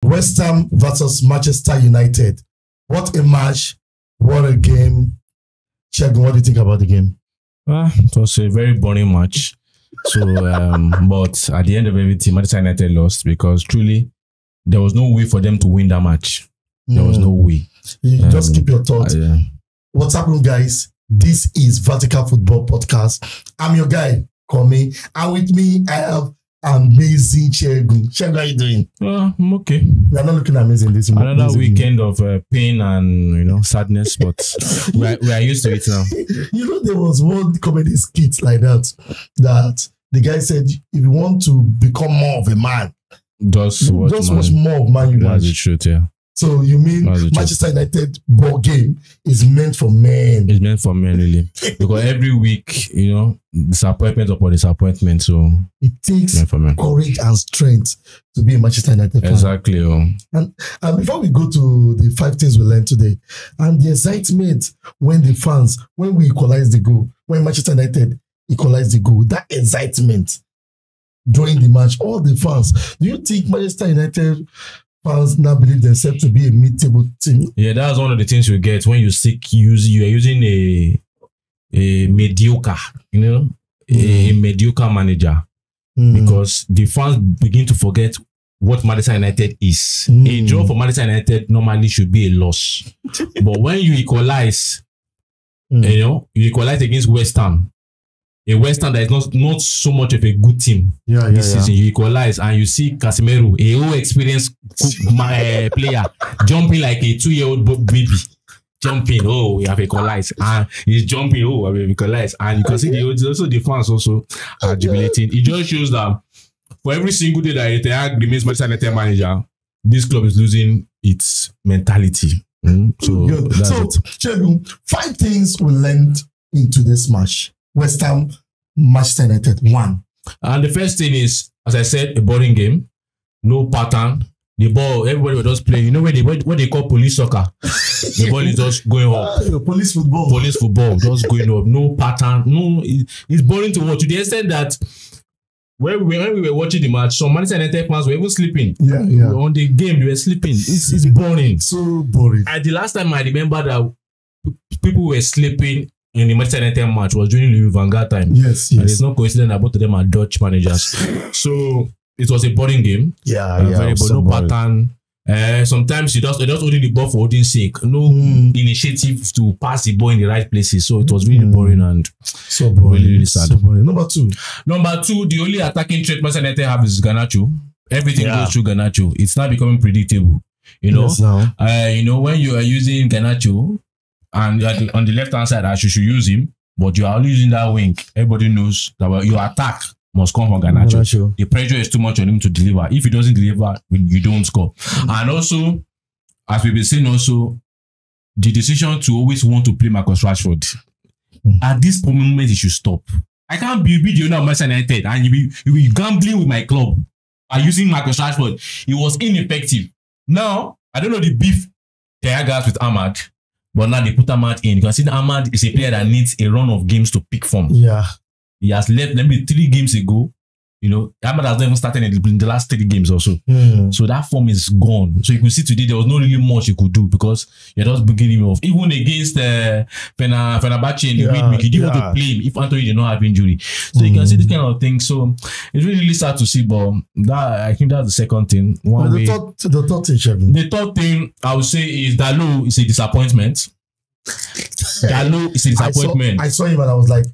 West Ham versus Manchester United. What a match. What a game. Shegun, what do you think about the game? It was a very boring match. So, but at the end of everything, Manchester United lost because truly there was no way for them to win that match. There was no way. You just keep your thoughts. What's happening, guys? This is Vertical Football Podcast. I'm your guy, Kwame, and with me I have amazing Shegun. Shegun, how are you doing? I'm okay. You're not looking amazing this morning. Another weekend of pain and sadness, but we are used to it now. You know, there was one comedy skit like that the guy said, if you want to become more of a man, just watch more of Man Utd. That's the truth, yeah. So you mean Manchester United ball game is meant for men? It's meant for men, really. Because every week, disappointment upon disappointment. So it takes courage and strength to be a Manchester United fan. Exactly. And before we go to the 5 things we learned today, and the excitement when we equalize the goal, when Manchester United equalize the goal, that excitement during the match, all the fans. Do you think Manchester United fans now believe themselves to be a mid-table team? Yeah, that's one of the things you get when you are using a mediocre, a mediocre manager, because the fans begin to forget what Manchester United is. A draw for Manchester United normally should be a loss, but when you equalize, you equalize against West Ham. A West Ham that is not so much of a good team this season. You equalize and you see Casemiro, a whole experienced player, jumping like a 2-year-old baby. Jumping, we have equalized. And he's jumping, we have equalized. And you can see the fans also are jubilating. It just shows that for every single day that Erik Ten Hag remains Manchester United manager, this club is losing its mentality. So, Shegun, 5 things we learned into this match. West Ham, Manchester United, 1. And the first thing is, as I said, a boring game. No pattern. The ball, everybody was just playing. You know what they call police soccer? The ball is just going up. Police football. Police football, just going up. No pattern. No, it's boring to watch. To the extent that when we were watching the match, some Manchester United fans were even sleeping. Yeah. On the game, they were sleeping. It's boring. So boring. And the last time I remember that people were sleeping in the Manchester United match was during Louis van Gaal time. Yes. And it's not coincident that both of them are Dutch managers. So it was a boring game. Very boring. No pattern. Sometimes you just holding the ball for holding sake. No initiative to pass the ball in the right places. So it was really boring and so boring. Really sad. So boring. Number 2, the only attacking trait Manchester United have is Garnacho. Everything goes through Garnacho. It's not becoming predictable. Yes, now. When you are using Garnacho, and on the left hand side, as you should use him, but you are only using that wing. Everybody knows that your attack must come from Garnacho. The pressure is too much on him to deliver. If he doesn't deliver, you don't score. And also, as we've been saying, the decision to always want to play Marcus Rashford at this moment, it should stop. I can't be the owner of Manchester United and you be gambling with my club by using Marcus Rashford. It was ineffective. Now, I don't know the beef Ten Hag has with Ahmad. But now they put Ahmad in. You can see that Ahmad is a player that needs a run of games to pick from. Yeah. He has left maybe 3 games ago. Ahmad has not even started in the last 3 games or so. So that form is gone. So you can see today there was not really much you could do because you're just beginning him off. Even against Fenerbahce in the midweek, you didn't want to play him if Anthony did not have injury. So you can see this kind of thing. So it's really sad to see, but I think that's the second thing. The third thing I would say is Dalot is a disappointment. Dalot is a disappointment. I saw him and I was like,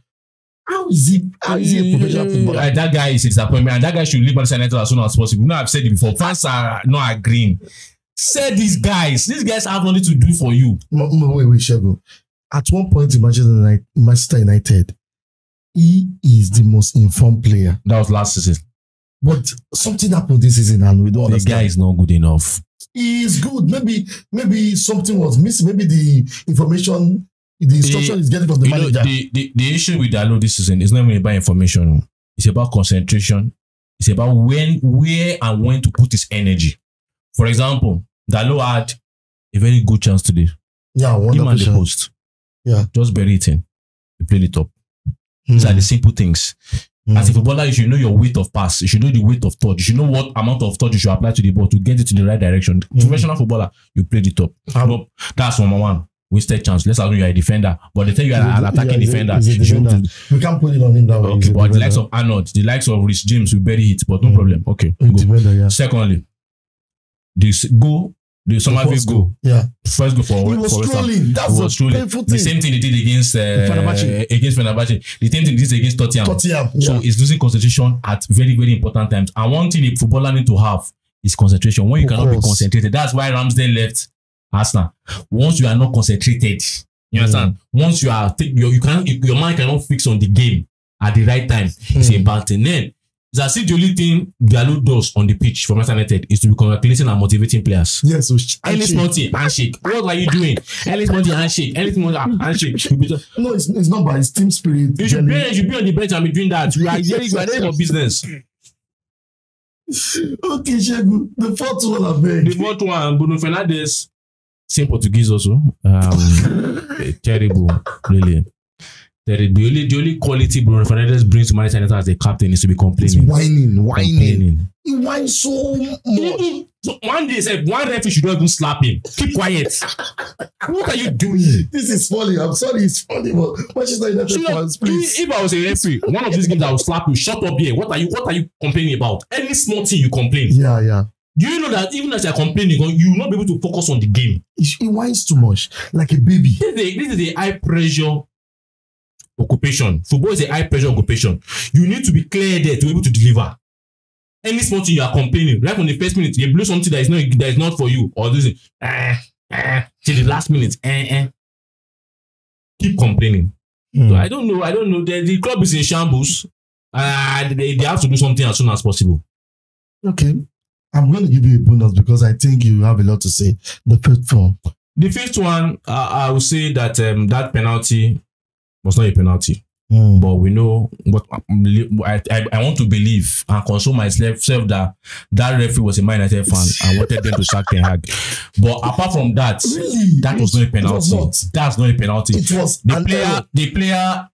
How is he a professional footballer? That guy is a disappointment, and that guy should leave Manchester United as soon as possible. I've said it before. Fans are not agreeing. Say these guys have nothing to do for you. Wait, Shegun. At one point in Manchester United, he is the most informed player. That was last season. But something happened this season, and we don't understand. The guy is not good enough. He is good. Maybe something was missing. Maybe the information. The instruction is getting from the manager. The issue with Dalot this season is not even about information. It's about concentration. It's about where and when to put his energy. For example, Dalot had a very good chance today. Yeah, him and the post. Yeah. Just bury it in. He played it up. These are the simple things. As a footballer, you should know your weight of pass. You should know the weight of touch. You should know what amount of touch you should apply to the ball to get it in the right direction. Professional footballer, you play the top. No, that's number one. Wasted chance. Let's assume you are a defender, but they tell you are an attacking defender. We can't put it on him that way. Okay, but the likes of Arnold, the likes of Rhys James will bury it, but no problem. Okay, go. Defender, Secondly, the Somerville goal. Yeah. First goal for he was strolling. That's a painful thing. The same thing they did against Fenerbahce. The same thing they did against Tottenham. Yeah. So it's losing concentration at very, very important times. And one thing a footballer need to have is concentration. When you cannot be concentrated, that's why Ramsdale left Arsenal. Once you are not concentrated, you understand? Once you are your mind cannot fix on the game at the right time. It's a bad thing. Then it's as if the only thing Diallo does on the pitch for Man Utd is to be congratulating and motivating players. Yes, so Ellis Monty, handshake. What are you doing? Ellis Monty, handshake. Ellis Monty, handshake. No, it's not by his team spirit. You should be on the bench and be doing that. You are there for business. Okay, Shegu. The fourth one, I beg. The fourth one, Bruno Fernandes. Same Portuguese also. Terrible, really. The only quality Bruno Fernandes brings to Manchester United as the captain is to be complaining. He's whining. He whines so much. So one day, one referee should not even slap him. Keep quiet. What are you doing? This is funny. I'm sorry, it's funny, but Manchester United fans, please. If I was a referee, one of these games I will slap you. Shut up here. What are you complaining about? Any small thing you complain. Yeah. Do you know that even as you're complaining, you will not be able to focus on the game? He whines too much, like a baby. This is a high pressure occupation. Football is a high pressure occupation. You need to be clear there to be able to deliver. Any small thing you are complaining, right from the first minute, you blow something that is not for you, or this till the last minute, keep complaining. So I don't know. The club is in shambles. They have to do something as soon as possible. Okay. I'm going to give you a bonus because I think you have a lot to say. The fifth one. The fifth one, I would say that that penalty was not a penalty. But we know what I want to believe and console myself that referee was a Man United fan and wanted them to sack Ten Hag. But apart from that, that was not a penalty. That's not a penalty. It was the player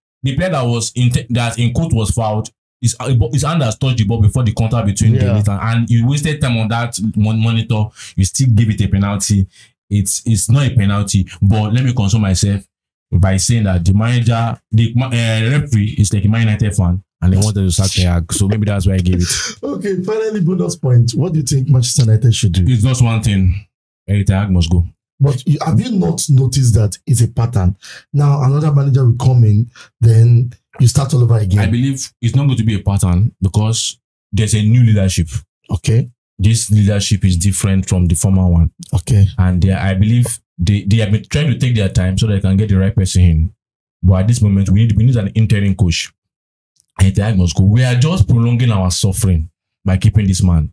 that was in quote was fouled. His hand has touched the ball before the contact between the elite, and you wasted time on that monitor. You still give it a penalty. It's not a penalty, but let me console myself by saying that the referee is like a Man United fan and they wanted to sack Ten Hag, so maybe that's why I gave it. Okay, finally, bonus point. What do you think Manchester United should do? It's just one thing. Erik Ten Hag must go. But have you not noticed that it's a pattern? Now another manager will come in, then you start all over again. I believe it's not going to be a pattern because there's a new leadership. Okay. This leadership is different from the former one. Okay. And I believe they have been trying to take their time so they can get the right person in. But at this moment, we need an interim coach. And Ten Hag must go. We are just prolonging our suffering by keeping this man.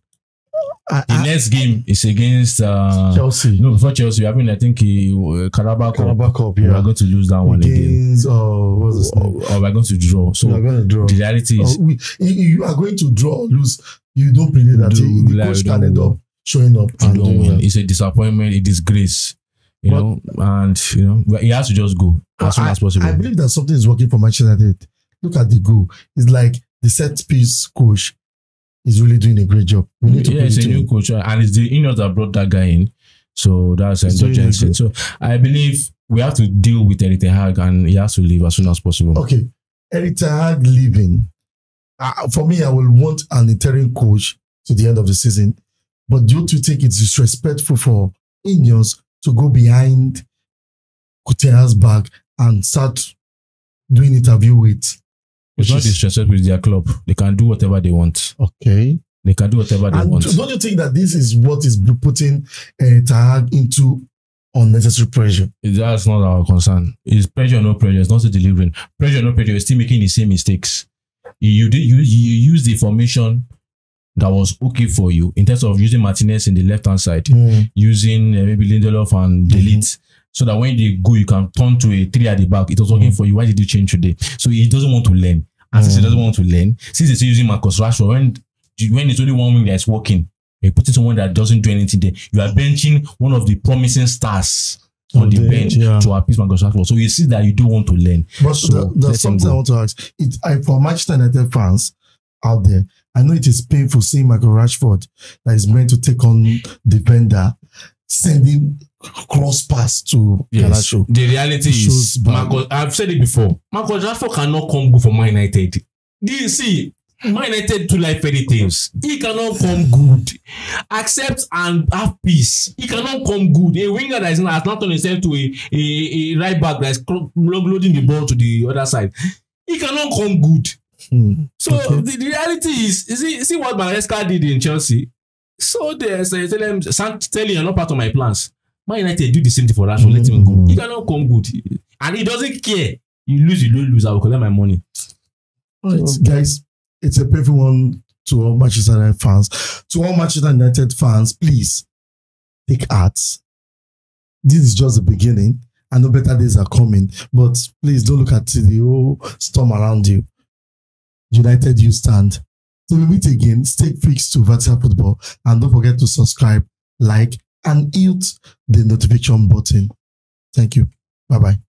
The next game is against Chelsea. No, before Chelsea, I mean, I think Carabao Cup. Yeah. We are going to lose that one again. What's his name? Or we're going to draw. So we are going to draw. The reality is, you are going to draw or lose. You don't predict that the coach can end up showing up and doing well. It's a disappointment, a disgrace. You know, he has to just go as soon as possible. I believe that something is working for Manchester United. Look at the goal. It's like the set piece coach is really doing a great job. We need to it's a new coach, and it's the Ineos that brought that guy in. So that's Enzo Jensen. So I believe we have to deal with Erik Ten Hag, and he has to leave as soon as possible. Okay, Erik Ten Hag leaving. For me, I will want an interim coach to the end of the season. But do you think it's disrespectful for Ineos to go behind Ten Hag's back and start doing interview with? It's not disrespectful with their club. They can do whatever they want. Okay. They can do whatever they want. Don't you think that this is what is putting Ten Hag into unnecessary pressure? That's not our concern. It's pressure or no pressure. It's not delivering. Pressure or no pressure. You're still making the same mistakes. You use the formation that was okay for you in terms of using Martinez in the left-hand side, using maybe Lindelof and Delete, so that when they go, you can turn to a 3 at the back. It was working for you. Why did you change today? So he doesn't want to learn. And since he doesn't want to learn, since he's using Marcus Rashford, when it's only one wing that's working, you're putting someone that doesn't do anything there. You are benching one of the promising stars on the bench to appease Marcus Rashford. So you see that you don't want to learn. But so there's something I want to ask. For Manchester United fans out there, I know it is painful seeing Marcus Rashford that is meant to take on defender, sending cross pass to Garnacho. The reality is, I've said it before, Marcus Rashford cannot come good for Man United. Do you see? Man United to like fairy tales. He cannot come good. Accept and have peace. He cannot come good. A winger that has not turned himself to a right back that is loading the ball to the other side. He cannot come good. So the reality is see what Maresca did in Chelsea. So there's tell you, you're not part of my plans. Man United do the same thing for Rashford. Let him go. He cannot come good, and he doesn't care. You lose, you don't lose. I will collect my money. All right, guys. It's a painful one to all Manchester United fans. To all Manchester United fans, please take heart. This is just the beginning. I know better days are coming, but please don't look at the whole storm around you. United, you stand. So we meet again. Stay fixed to Vertical Football, and don't forget to subscribe, like, and hit the notification button. Thank you. Bye-bye.